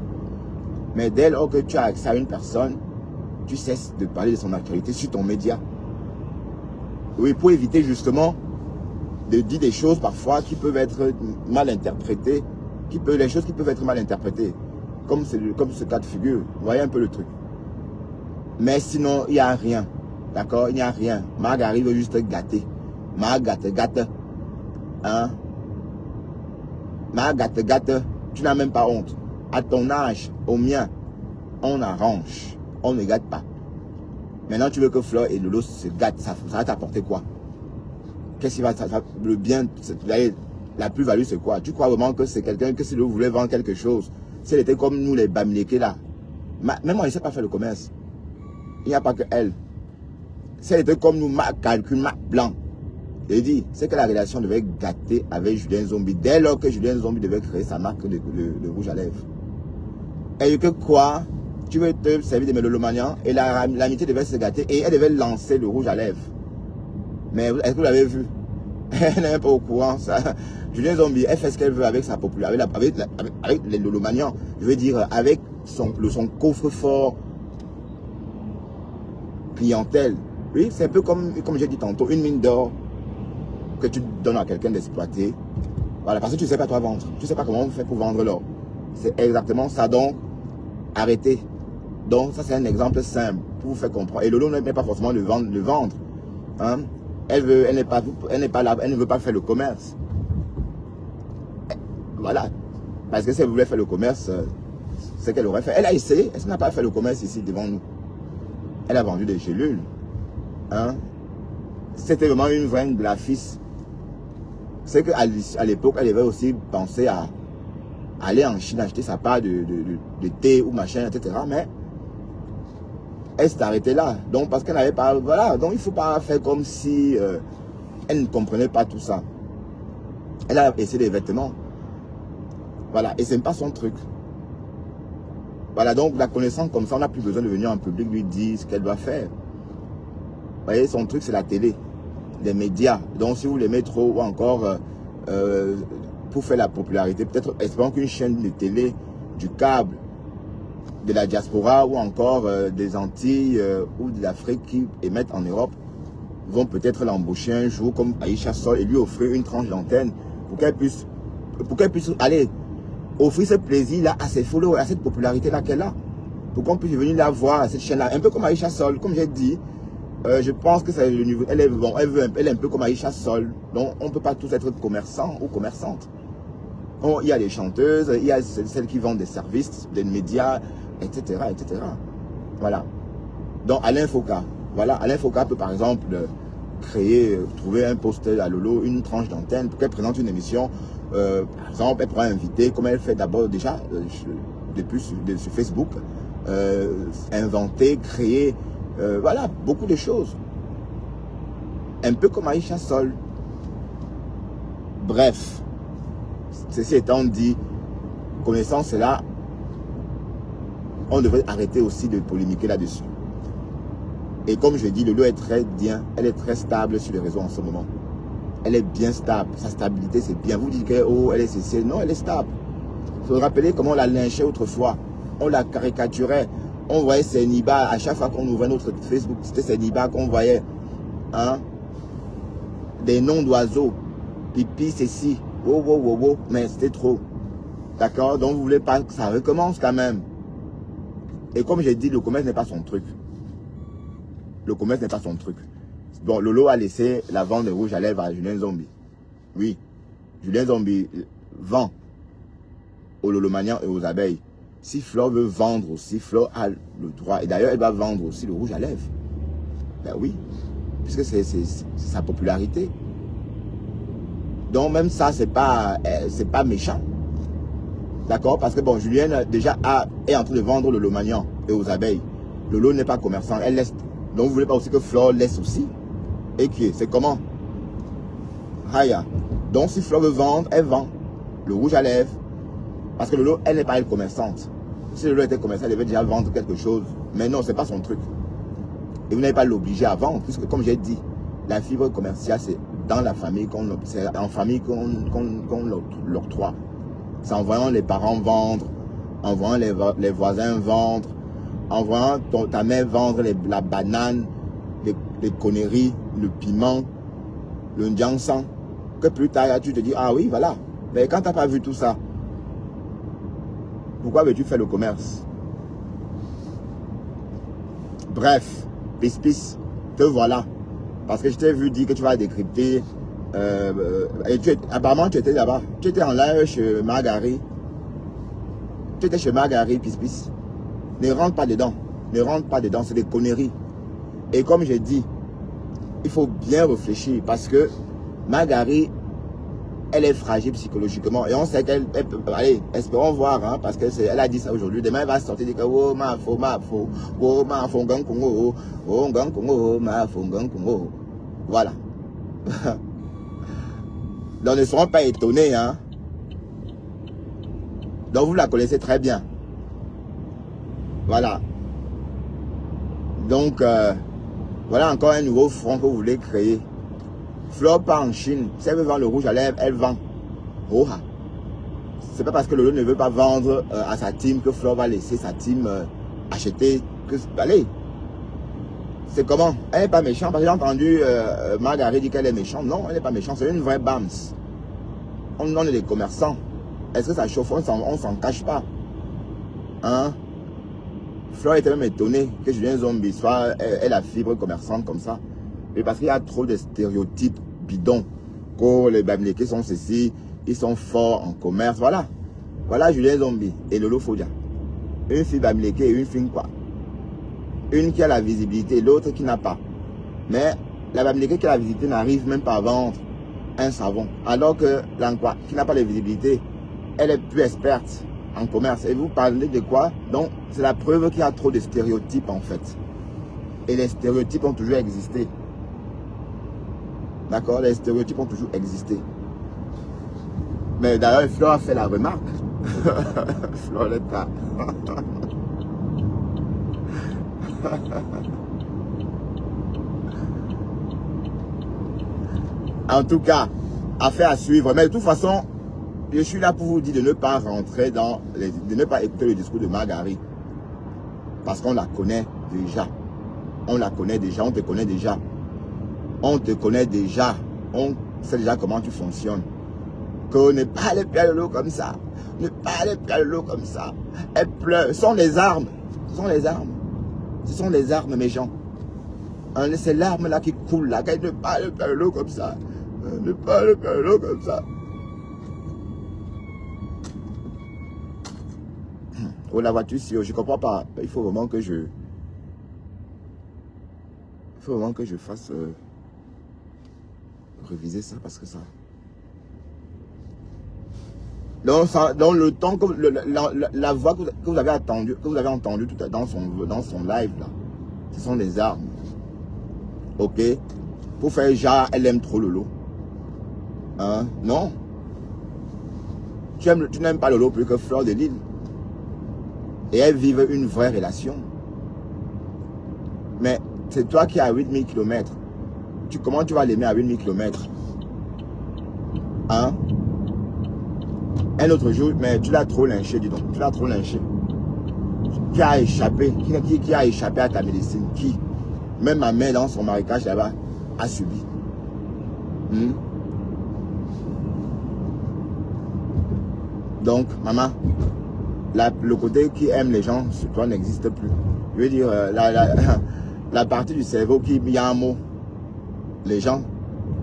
Mais dès lors que tu as accès à une personne, tu cesses de parler de son actualité sur ton média. Oui, pour éviter justement de dire des choses parfois qui peuvent être mal interprétées, les choses qui peuvent être mal interprétées, comme ce cas de figure. Vous voyez un peu le truc. Mais sinon, il n'y a rien. D'accord? Il n'y a rien. Mag arrive juste gâter. Mag gâte. Hein? Mag gâte. Tu n'as même pas honte. À ton âge, au mien, on arrange. On ne gâte pas. Maintenant, tu veux que Flore et Lolo se gâtent. Ça va t'apporter quoi? Qu'est-ce qui va le bien, la plus-value, c'est quoi? Tu crois vraiment que c'est quelqu'un que si Lolo voulait vendre quelque chose, si elle était comme nous, les Bamileke là, même moi, je ne sais pas faire le commerce. Il n'y a pas que elle. Si elle était comme nous, calcul, blanc. Je dis, c'est que la relation devait gâter avec Julien Zombie. Dès lors que Julien Zombie devait créer sa marque de rouge à lèvres. Et que quoi? Tu veux te servir de mélomanian et l'amitié devait se gâter et elle devait lancer le rouge à lèvres. Mais est-ce que vous l'avez vu? Elle n'est pas au courant, ça. Julien Zombie, elle fait ce qu'elle veut avec sa popularité, avec les lolomanians. Je veux dire, avec son coffre-fort clientèle. Oui, c'est un peu comme j'ai dit tantôt, une mine d'or que tu donnes à quelqu'un d'exploiter. Voilà, parce que tu ne sais pas toi vendre. Tu ne sais pas comment on fait pour vendre l'or. C'est exactement ça. Donc, arrêtez. Donc, ça c'est un exemple simple pour vous faire comprendre. Et Lolo n'aime pas forcément le vendre. Hein? Elle ne veut pas faire le commerce. Voilà. Parce que si elle voulait faire le commerce, c'est qu'elle aurait fait. Elle a essayé. Est-ce qu'elle n'a pas fait le commerce ici devant nous? Elle a vendu des gélules. Hein? C'était vraiment une vraie graphiste. C'est qu'à l'époque, elle avait aussi pensé à aller en Chine acheter sa part de thé ou machin, etc. Mais elle s'est arrêtée là. Donc, parce qu'elle n'avait pas... Voilà. Donc, il ne faut pas faire comme si elle ne comprenait pas tout ça. Elle a essayé des vêtements. Voilà. Et ce n'est pas son truc. Voilà. Donc, la connaissance comme ça, on n'a plus besoin de venir en public lui dire ce qu'elle doit faire. Vous voyez, son truc, c'est la télé. Les médias. Donc, si vous l'aimez trop ou encore pour faire la popularité, peut-être espérons qu'une chaîne de télé, du câble, de la diaspora ou encore des Antilles ou de l'Afrique qui émettent en Europe vont peut-être l'embaucher un jour comme Aïcha Sol et lui offrir une tranche d'antenne pour qu'elle puisse aller offrir ce plaisir-là à ses followers, à cette popularité-là qu'elle a. Pour qu'on puisse venir la voir à cette chaîne-là. Un peu comme Aïcha Sol, comme j'ai dit. Je pense que c'est le niveau. Elle est un peu comme Aïcha Sol. Donc on ne peut pas tous être commerçants ou commerçantes. Il y a des chanteuses, il y a celles qui vendent des services, des médias, etc. etc. Voilà. Donc Alain Foka. Voilà, Alain Foka peut par exemple trouver un poste à Lolo, une tranche d'antenne pour qu'elle présente une émission. Par exemple, elle pourra inviter, comme elle fait d'abord déjà depuis sur Facebook, inventer, créer. Voilà, beaucoup de choses. Un peu comme Aïcha Sol. Bref, ceci étant dit, connaissant cela, on devrait arrêter aussi de polémiquer là-dessus. Et comme je dis, Lolo est très bien, elle est très stable sur les réseaux en ce moment. Elle est bien stable, sa stabilité c'est bien. Vous dites que oh, elle est cessée, non, elle est stable. Il faut se rappeler comment on la lynchait autrefois, on la caricaturait. On voyait ses nibas, à chaque fois qu'on ouvrait notre Facebook, c'était ses nibas qu'on voyait. Hein? Des noms d'oiseaux. Pipi, ceci. Wow, wow, wow, wow. Mais c'était trop. D'accord? Donc vous voulez pas que ça recommence quand même. Et comme j'ai dit, le commerce n'est pas son truc. Le commerce n'est pas son truc. Bon, Lolo a laissé la vente de rouge à lèvres à Julien Zombie. Oui. Julien Zombie vend aux lolomanians et aux abeilles. Si Flore veut vendre aussi, Flore a le droit. Et d'ailleurs, elle va vendre aussi le rouge à lèvres. Ben oui. Puisque c'est sa popularité. Donc même ça, c'est pas méchant. D'accord? Parce que bon, Julien déjà est en train de vendre le lolomanian et aux abeilles. Lolo n'est pas commerçant, elle laisse. Donc vous voulez pas aussi que Flore laisse aussi? Et qui est? C'est comment? Haya. Donc si Flore veut vendre, elle vend le rouge à lèvres. Parce que Lolo, elle n'est pas une commerçante. Si Lolo était commercial, il devait déjà vendre quelque chose. Mais non, c'est pas son truc. Et vous n'avez pas l'obliger à vendre, puisque comme j'ai dit, la fibre commerciale, c'est dans la famille c'est en famille qu'on l'octroie. C'est en voyant les parents vendre, en voyant les voisins vendre, en voyant ta mère vendre la banane, les conneries, le piment, le ndiansang, que plus tard tu te dis, ah oui, voilà. Mais quand tu n'as pas vu tout ça, pourquoi veux-tu faire le commerce? Bref, pis, te voilà. Parce que je t'ai vu dire que tu vas décrypter. Et apparemment, tu étais là-bas. Tu étais en live chez Margari. Tu étais chez Margari, pis. Ne rentre pas dedans. Ne rentre pas dedans, c'est des conneries. Et comme j'ai dit, il faut bien réfléchir parce que Margari, elle est fragile psychologiquement. Et on sait qu'elle peut... Allez, espérons voir, hein, parce qu'elle a dit ça aujourd'hui. Demain, elle va sortir et dire que oh, ma fo, oh, ma fo, gang kongo, oh, gang kongo, ma fo, gang kongo. Voilà. Donc, ne seront pas étonnés, hein. Donc, vous la connaissez très bien. Voilà. Donc, voilà encore un nouveau front que vous voulez créer. Fleur pas en Chine. Si elle veut vendre le rouge à lèvres, elle vend. Oh, c'est pas parce que Lolo ne veut pas vendre à sa team que Fleur va laisser sa team acheter. Allez. C'est comment? Elle n'est pas méchante. Parce que j'ai entendu Margaret dire qu'elle est méchante. Non, elle n'est pas méchante. C'est une vraie bams. On est des commerçants. Est-ce que ça chauffe? On s'en cache pas. Hein? Fleur était même étonnée que Julien Zombie soit la fibre commerçante comme ça. Mais parce qu'il y a trop de stéréotypes bidons. Que les Bamileke sont ceci, ils sont forts en commerce. Voilà. Voilà Julien Zombie et Lolo Fodia. Une fille Bamileke et une fille quoi? Une qui a la visibilité, l'autre qui n'a pas. Mais la Bamileke qui a la visibilité n'arrive même pas à vendre un savon. Alors que l'Anqua qui n'a pas de visibilité, elle est plus experte en commerce. Et vous parlez de quoi? Donc c'est la preuve qu'il y a trop de stéréotypes en fait. Et les stéréotypes ont toujours existé. D'accord? Les stéréotypes ont toujours existé. Mais d'ailleurs, Fleur a fait la remarque. Fleur l'État. En tout cas, affaire à suivre. Mais de toute façon, je suis là pour vous dire de ne pas rentrer de ne pas écouter le discours de Margari. Parce qu'on la connaît déjà. On la connaît déjà, on te connaît déjà. On te connaît déjà. On sait déjà comment tu fonctionnes. Que ne pas aller perdre l'eau comme ça. Ne pas aller perdre l'eau comme ça. Elle pleure. Ce sont les armes. Ce sont les armes. Ce sont les armes, mes gens. C'est l'arme là qui coule là. Ne pas aller perdre l'eau comme ça. Ne pas aller perdre l'eau comme ça. Oh, la voiture, si je comprends pas. Il faut vraiment que je... Il faut vraiment que je fasse... réviser ça parce que ça... Donc le temps que la voix que vous avez entendue tout à l'heure dans son live là, ce sont des armes. Ok? Pour faire genre elle aime trop Lolo. Hein? Non. Tu n'aimes pas Lolo plus que Fleur de Lille. Et elles vivent une vraie relation. Mais c'est toi qui es à 8000 km. Comment tu vas l'aimer à 8000 km? Hein? Un autre jour, mais tu l'as trop lynché, dis donc. Tu l'as trop lynché. Qui a échappé? Qui a échappé à ta médecine? Qui? Même ma mère dans son marécage là-bas a subi. Donc, maman, le côté qui aime les gens sur toi n'existe plus. Je veux dire, la partie du cerveau qui y a un mot. Les gens,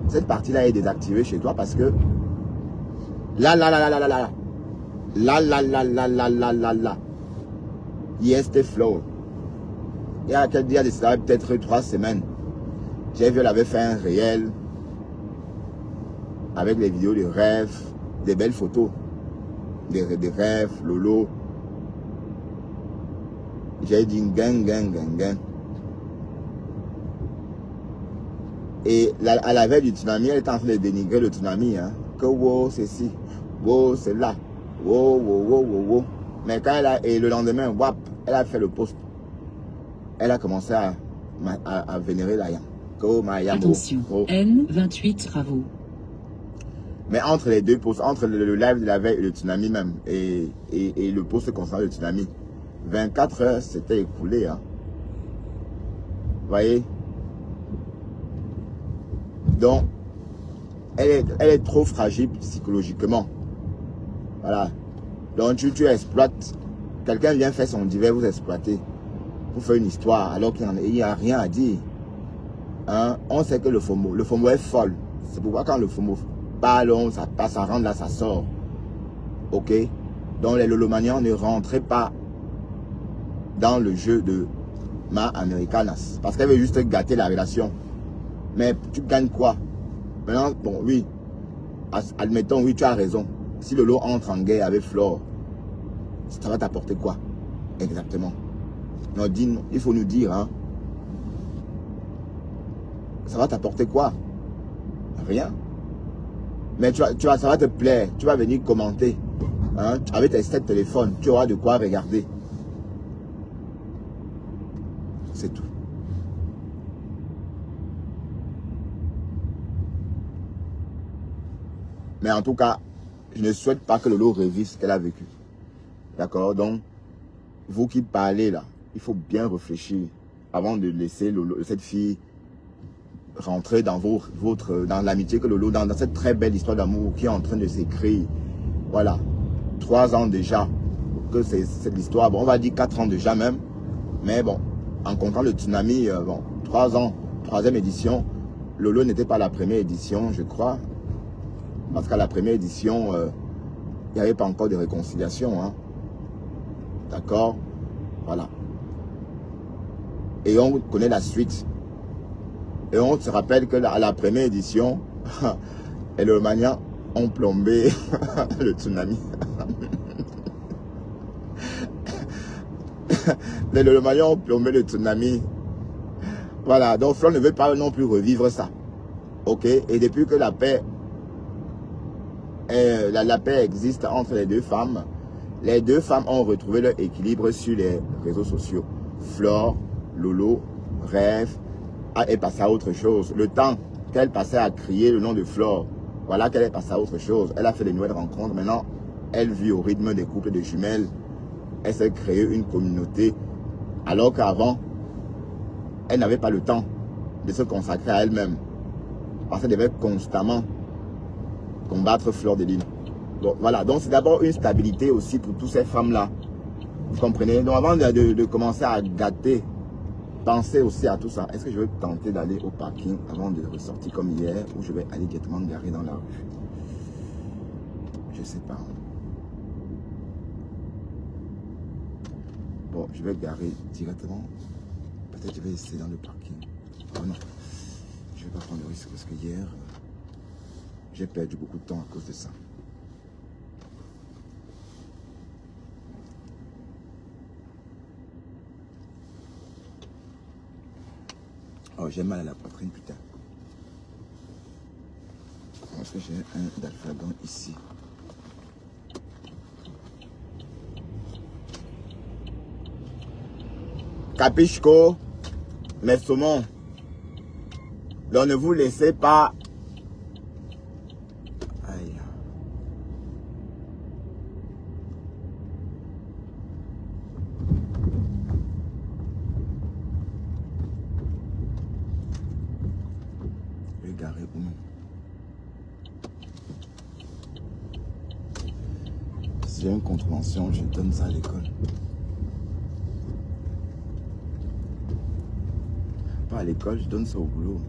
cette partie-là est désactivée chez toi parce que là, yes, the flow. Il y a peut-être 3 semaines, j'ai vu, elle avait fait un réel avec les vidéos de rêves, des belles photos, des rêves, Lolo. J'ai dit gang. Et à la veille du tsunami, elle était en train de dénigrer le tsunami. Hein. Que wow, c'est ci, wow, c'est là. Wow. Mais quand elle a, et le lendemain, wap, elle a fait le post. Elle a commencé à vénérer la yam. Attention, N28 travaux. Mais entre les deux posts, entre le live de la veille et le tsunami même, et le post concernant le tsunami, 24 heures s'étaient écoulées. Hein. Vous voyez? Donc, elle est trop fragile psychologiquement. Voilà. Donc, tu exploites. Quelqu'un vient faire son divers, vous exploitez. Vous faites une histoire alors qu'il n'y a rien à dire. Hein? On sait que le FOMO est folle. C'est pourquoi quand le FOMO parle, ça passe, ça rentre là, ça sort. Ok? Donc, les lolomanians ne rentraient pas dans le jeu de Ma Americanas. Parce qu'elle veut juste gâter la relation. Mais tu gagnes quoi? Maintenant, bon, oui. Admettons, oui, tu as raison. Si Lolo entre en guerre avec Flore, ça va t'apporter quoi? Exactement. Non, il faut nous dire, hein. Ça va t'apporter quoi? Rien. Mais ça va te plaire. Tu vas venir commenter. Hein, avec tes 7 téléphones, tu auras de quoi regarder. C'est tout. Mais en tout cas, je ne souhaite pas que Lolo revive ce qu'elle a vécu. D'accord? Donc, vous qui parlez là, il faut bien réfléchir avant de laisser cette fille rentrer dans dans l'amitié que Lolo, dans cette très belle histoire d'amour qui est en train de s'écrire. Voilà. 3 ans déjà que c'est l'histoire. Bon, on va dire 4 ans déjà même. Mais bon, en comptant le tsunami, bon, 3 ans, 3e édition. Lolo n'était pas la première édition, je crois. Parce qu'à la première édition, il n'y avait pas encore de réconciliation. Hein. D'accord? Voilà. Et on connaît la suite. Et on se rappelle que à la première édition, les Lolomanians ont plombé le tsunami. Les Lolomanians ont plombé le tsunami. Voilà. Donc Flore ne veut pas non plus revivre ça. Ok? Et depuis que la paix existe entre les deux femmes ont retrouvé leur équilibre sur les réseaux sociaux. Flore, Lolo, rêve, est passée à autre chose. Le temps qu'elle passait à crier le nom de Flore, voilà qu'elle est passée à autre chose. Elle a fait des nouvelles rencontres. Maintenant, elle vit au rythme des couples de jumelles. Elle s'est créée une communauté. Alors qu'avant, elle n'avait pas le temps de se consacrer à elle-même. Parce qu'elle devait constamment combattre Fleur de Lys. Bon, voilà. Donc, c'est d'abord une stabilité aussi pour toutes ces femmes-là. Vous comprenez? Donc, avant de commencer à gâter, pensez aussi à tout ça. Est-ce que je vais tenter d'aller au parking avant de ressortir comme hier ou je vais aller directement me garer dans la rue? Je sais pas. Bon, je vais garer directement. Peut-être que je vais essayer dans le parking. Oh non. Je vais pas prendre le risque parce que hier, j'ai perdu beaucoup de temps à cause de ça. Oh, j'ai mal à la poitrine, putain. Parce que j'ai un Dalphagon ici. Capichko, mes saumons. Donc ne vous laissez pas. Aïe. Je vais garer où non? Si j'ai une contravention, je donne ça à l'école. Pas à l'école, je donne ça au boulot.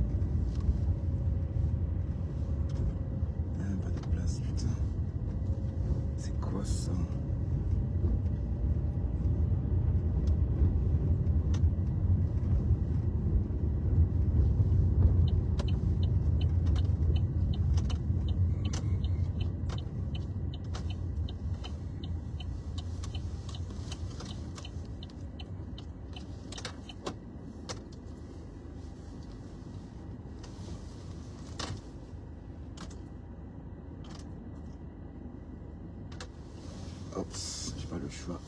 Pas de place, putain. C'est quoi ça? Oups, j'ai pas le choix.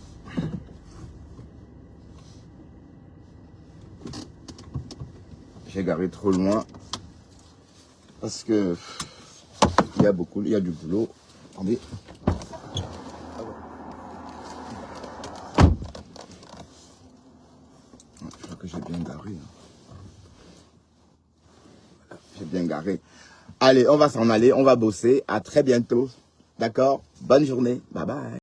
J'ai garé trop loin parce que il y a du boulot. Attendez. Je crois que j'ai bien garé. Voilà, j'ai bien garé. Allez, on va s'en aller, on va bosser. À très bientôt. D'accord? Bonne journée. Bye bye.